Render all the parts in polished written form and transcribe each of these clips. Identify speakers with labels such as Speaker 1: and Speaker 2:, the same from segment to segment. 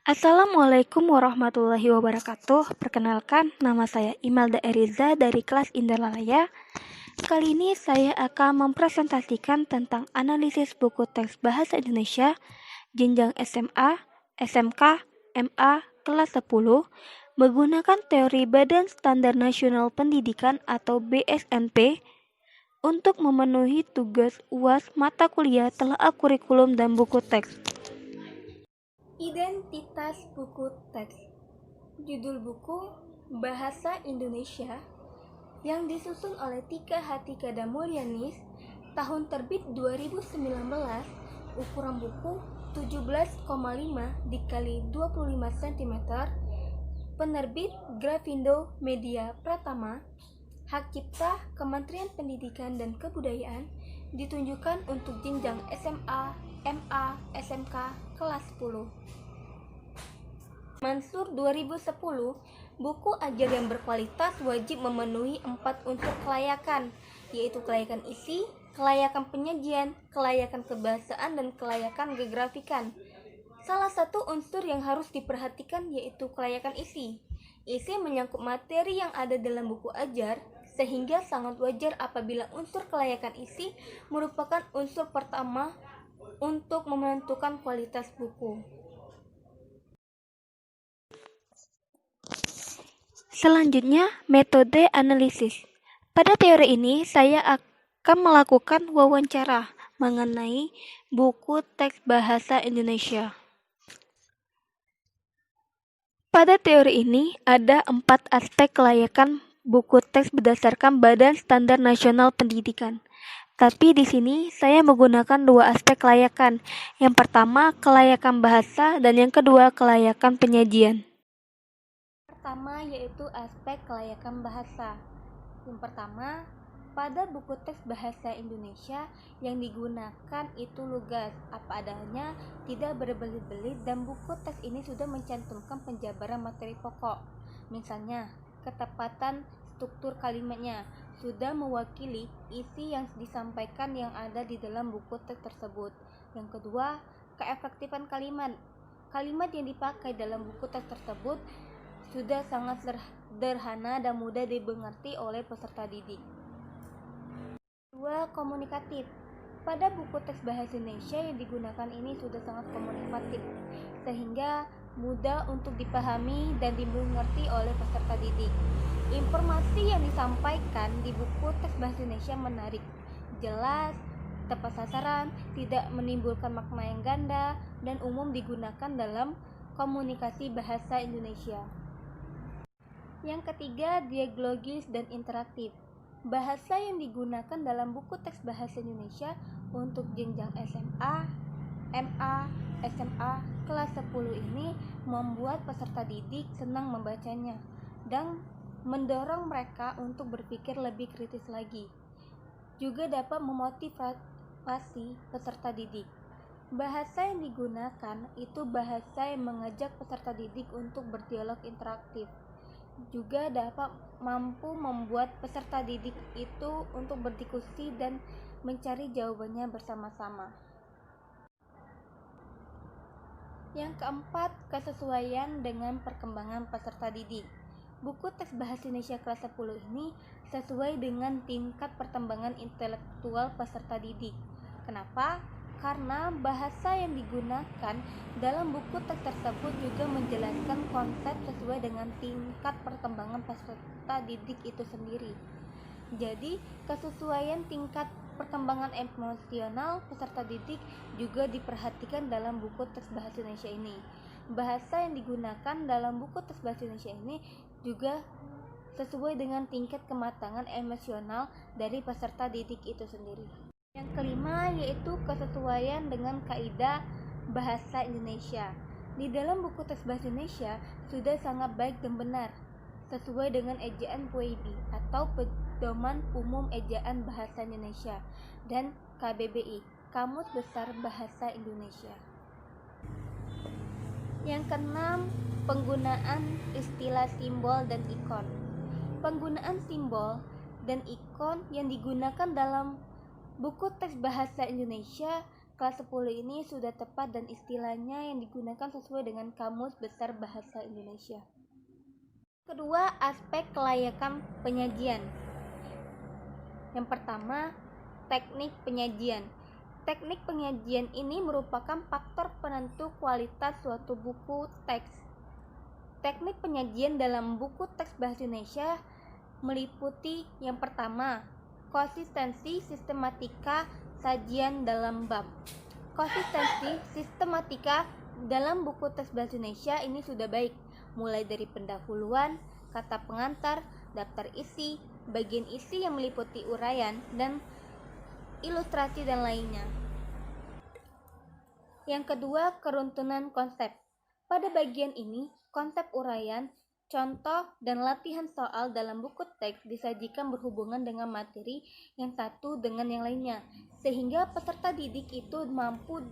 Speaker 1: Assalamualaikum warahmatullahi wabarakatuh. Perkenalkan, nama saya Imelda Eriza dari kelas Indralaya. Kali ini saya akan mempresentasikan tentang analisis buku teks bahasa Indonesia jenjang SMA, SMK, MA kelas 10 menggunakan teori Badan Standar Nasional Pendidikan atau BSNP untuk memenuhi tugas UAS mata kuliah telaah kurikulum dan buku teks. Identitas buku teks. Judul buku Bahasa Indonesia yang disusun oleh Tika Hatika Damulyanis, tahun terbit 2019, ukuran buku 17,5 dikali 25 cm, penerbit Grafindo Media Pratama, hak cipta Kementerian Pendidikan dan Kebudayaan, ditunjukkan untuk jenjang SMA, MA, SMK kelas 10. Mansur 2010, buku ajar yang berkualitas wajib memenuhi 4 unsur kelayakan, yaitu kelayakan isi, kelayakan penyajian, kelayakan kebahasaan, dan kelayakan geografikan. Salah satu unsur yang harus diperhatikan yaitu kelayakan isi. Isi menyangkut materi yang ada dalam buku ajar, sehingga sangat wajar apabila unsur kelayakan isi merupakan unsur pertama untuk menentukan kualitas buku. Selanjutnya, metode analisis. Pada teori ini, saya akan melakukan wawancara mengenai buku teks bahasa Indonesia. Pada teori ini, ada 4 aspek kelayakan buku teks berdasarkan Badan Standar Nasional Pendidikan. Tapi di sini saya menggunakan 2 aspek kelayakan. Yang pertama, kelayakan bahasa, dan yang kedua, kelayakan penyajian. Pertama yaitu aspek kelayakan bahasa. Yang pertama, pada buku teks bahasa Indonesia yang digunakan itu lugas, apa adanya, tidak berbelit-belit, dan buku teks ini sudah mencantumkan penjabaran materi pokok. Misalnya, ketepatan struktur kalimatnya sudah mewakili isi yang disampaikan yang ada di dalam buku teks tersebut. Yang kedua, keefektifan kalimat. Kalimat yang dipakai dalam buku teks tersebut sudah sangat sederhana dan mudah dimengerti oleh peserta didik. 2. Komunikatif. Pada buku teks bahasa Indonesia yang digunakan ini sudah sangat komunikatif, sehingga mudah untuk dipahami dan dimengerti oleh peserta didik. Informasi yang disampaikan di buku teks bahasa Indonesia menarik, jelas, tepat sasaran, tidak menimbulkan makna yang ganda, dan umum digunakan dalam komunikasi bahasa Indonesia. Yang ketiga, dialogis dan interaktif. Bahasa yang digunakan dalam buku teks bahasa Indonesia untuk jenjang SMA, MA, SMA kelas 10 ini membuat peserta didik senang membacanya dan mendorong mereka untuk berpikir lebih kritis lagi. Juga dapat memotivasi peserta didik. Bahasa yang digunakan itu bahasa yang mengajak peserta didik untuk berdialog interaktif. Juga dapat mampu membuat peserta didik itu untuk berdiskusi dan mencari jawabannya bersama-sama. Yang keempat, kesesuaian dengan perkembangan peserta didik. Buku teks bahasa Indonesia kelas 10 ini sesuai dengan tingkat perkembangan intelektual peserta didik. Kenapa? Karena bahasa yang digunakan dalam buku teks tersebut juga menjelaskan konsep sesuai dengan tingkat perkembangan peserta didik itu sendiri. Jadi, kesesuaian tingkat perkembangan emosional peserta didik juga diperhatikan dalam buku teks bahasa Indonesia ini. Bahasa yang digunakan dalam buku teks bahasa Indonesia ini juga sesuai dengan tingkat kematangan emosional dari peserta didik itu sendiri. Yang kelima yaitu kesesuaian dengan kaidah bahasa Indonesia. Di dalam buku teks bahasa Indonesia sudah sangat baik dan benar, sesuai dengan ejaan PUEB atau Pedoman Umum Ejaan Bahasa Indonesia dan KBBI, Kamus Besar Bahasa Indonesia. Yang keenam, penggunaan istilah simbol dan ikon. Penggunaan simbol dan ikon yang digunakan dalam buku teks bahasa Indonesia kelas 10 ini sudah tepat dan istilahnya yang digunakan sesuai dengan Kamus Besar Bahasa Indonesia. Kedua, aspek kelayakan penyajian. Yang pertama, teknik penyajian. Teknik penyajian ini merupakan faktor penentu kualitas suatu buku teks. Teknik penyajian dalam buku teks bahasa Indonesia meliputi yang pertama, konsistensi sistematika sajian dalam bab. Konsistensi sistematika dalam buku teks bahasa Indonesia ini sudah baik, mulai dari pendahuluan, kata pengantar, daftar isi, bagian isi yang meliputi uraian dan ilustrasi dan lainnya. Yang kedua, keruntuhan konsep. Pada bagian ini, konsep uraian, contoh, dan latihan soal dalam buku teks disajikan berhubungan dengan materi yang satu dengan yang lainnya, sehingga peserta didik itu mampu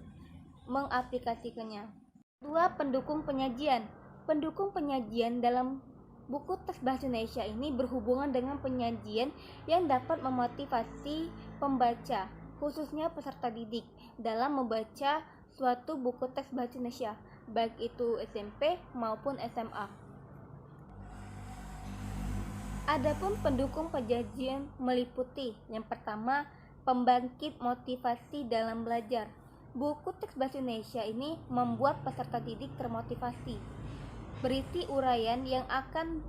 Speaker 1: mengaplikasikannya. Dua, pendukung penyajian. Pendukung penyajian dalam buku teks bahasa Indonesia ini berhubungan dengan penyajian yang dapat memotivasi pembaca, khususnya peserta didik, dalam membaca suatu buku teks bahasa Indonesia, baik itu SMP maupun SMA. Adapun pendukung penyajian meliputi yang pertama, pembangkit motivasi dalam belajar. Buku teks bahasa Indonesia ini membuat peserta didik termotivasi. Berisi uraian yang akan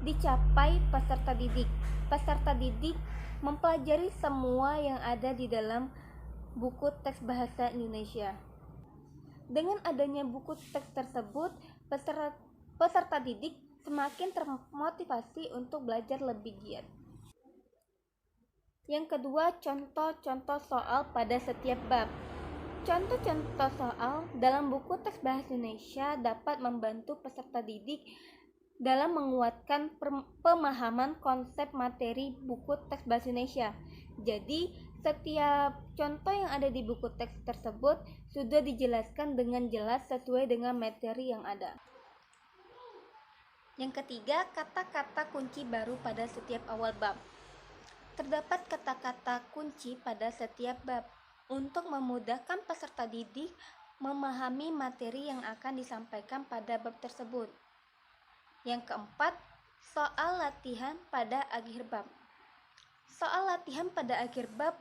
Speaker 1: dicapai peserta didik. Peserta didik mempelajari semua yang ada di dalam buku teks bahasa Indonesia. Dengan adanya buku teks tersebut, peserta didik semakin termotivasi untuk belajar lebih giat. Yang kedua, contoh-contoh soal pada setiap bab. Contoh-contoh soal dalam buku teks bahasa Indonesia dapat membantu peserta didik dalam menguatkan pemahaman konsep materi buku teks bahasa Indonesia. Jadi, setiap contoh yang ada di buku teks tersebut sudah dijelaskan dengan jelas sesuai dengan materi yang ada. Yang ketiga, kata-kata kunci baru pada setiap awal bab. Terdapat kata-kata kunci pada setiap bab untuk memudahkan peserta didik memahami materi yang akan disampaikan pada bab tersebut. Yang keempat, soal latihan pada akhir bab. Soal latihan pada akhir bab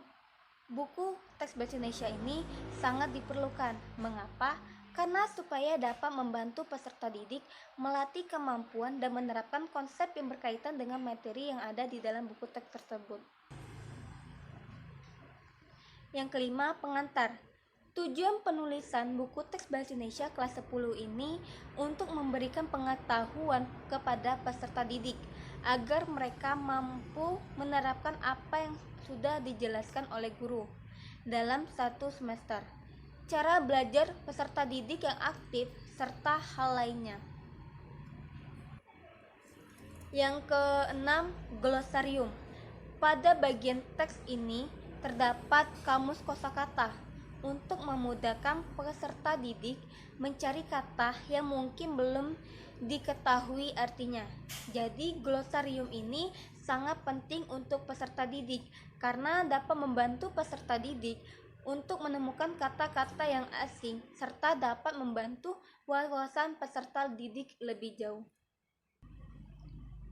Speaker 1: buku teks bahasa Indonesia ini sangat diperlukan. Mengapa? Karena supaya dapat membantu peserta didik melatih kemampuan dan menerapkan konsep yang berkaitan dengan materi yang ada di dalam buku teks tersebut. Yang kelima, pengantar. Tujuan penulisan buku teks bahasa Indonesia kelas 10 ini untuk memberikan pengetahuan kepada peserta didik agar mereka mampu menerapkan apa yang sudah dijelaskan oleh guru dalam satu semester. Cara belajar peserta didik yang aktif serta hal lainnya. Yang keenam, glosarium. Pada bagian teks ini terdapat kamus kosakata untuk memudahkan peserta didik mencari kata yang mungkin belum diketahui artinya. Jadi, glosarium ini sangat penting untuk peserta didik karena dapat membantu peserta didik untuk menemukan kata-kata yang asing serta dapat membantu wawasan peserta didik lebih jauh.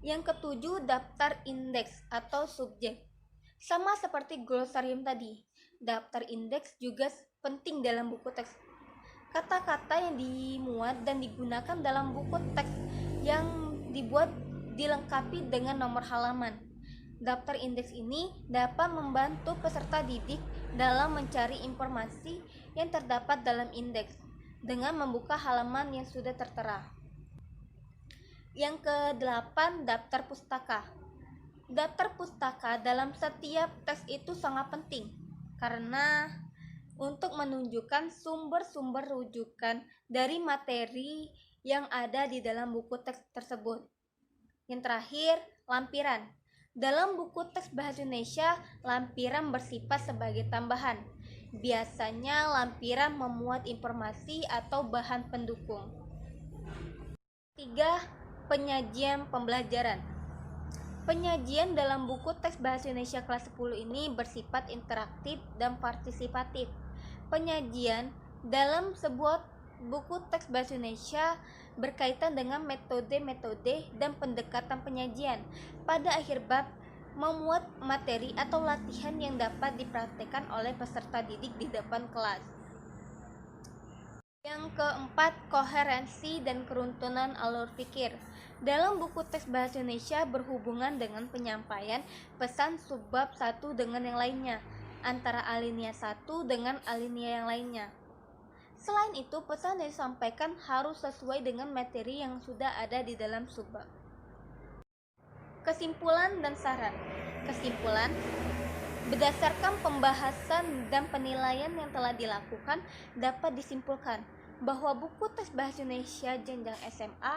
Speaker 1: Yang ketujuh, daftar indeks atau subjek. Sama seperti glosarium tadi, daftar indeks juga penting dalam buku teks. Kata-kata yang dimuat dan digunakan dalam buku teks yang dibuat dilengkapi dengan nomor halaman. Daftar indeks ini dapat membantu peserta didik dalam mencari informasi yang terdapat dalam indeks dengan membuka halaman yang sudah tertera. Yang ke-8, daftar pustaka. Daftar pustaka dalam setiap teks itu sangat penting karena untuk menunjukkan sumber-sumber rujukan dari materi yang ada di dalam buku teks tersebut. Yang terakhir, lampiran. Dalam buku teks bahasa Indonesia, lampiran bersifat sebagai tambahan. Biasanya lampiran memuat informasi atau bahan pendukung. 3. Penyajian pembelajaran. Penyajian dalam buku teks bahasa Indonesia kelas 10 ini bersifat interaktif dan partisipatif. Penyajian dalam sebuah buku teks bahasa Indonesia berkaitan dengan metode-metode dan pendekatan penyajian. Pada akhir bab, memuat materi atau latihan yang dapat dipraktikkan oleh peserta didik di depan kelas. Yang keempat, koherensi dan keruntun alur pikir. Dalam buku teks bahasa Indonesia berhubungan dengan penyampaian pesan subbab satu dengan yang lainnya, antara alinea satu dengan alinea yang lainnya. Selain itu, pesan yang disampaikan harus sesuai dengan materi yang sudah ada di dalam subbab. Kesimpulan dan saran. Kesimpulan, berdasarkan pembahasan dan penilaian yang telah dilakukan, dapat disimpulkan bahwa buku teks bahasa Indonesia jenjang SMA,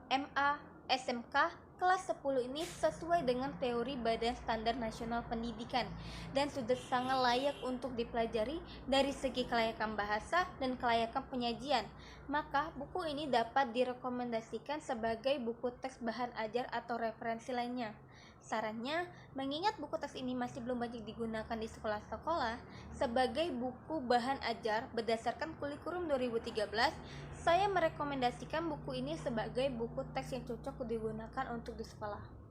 Speaker 1: MA, SMK kelas 10 ini sesuai dengan teori Badan Standar Nasional Pendidikan dan sudah sangat layak untuk dipelajari dari segi kelayakan bahasa dan kelayakan penyajian. Maka buku ini dapat direkomendasikan sebagai buku teks bahan ajar atau referensi lainnya. Sarannya, mengingat buku teks ini masih belum banyak digunakan di sekolah-sekolah sebagai buku bahan ajar berdasarkan kurikulum 2013, saya merekomendasikan buku ini sebagai buku teks yang cocok digunakan untuk di sekolah.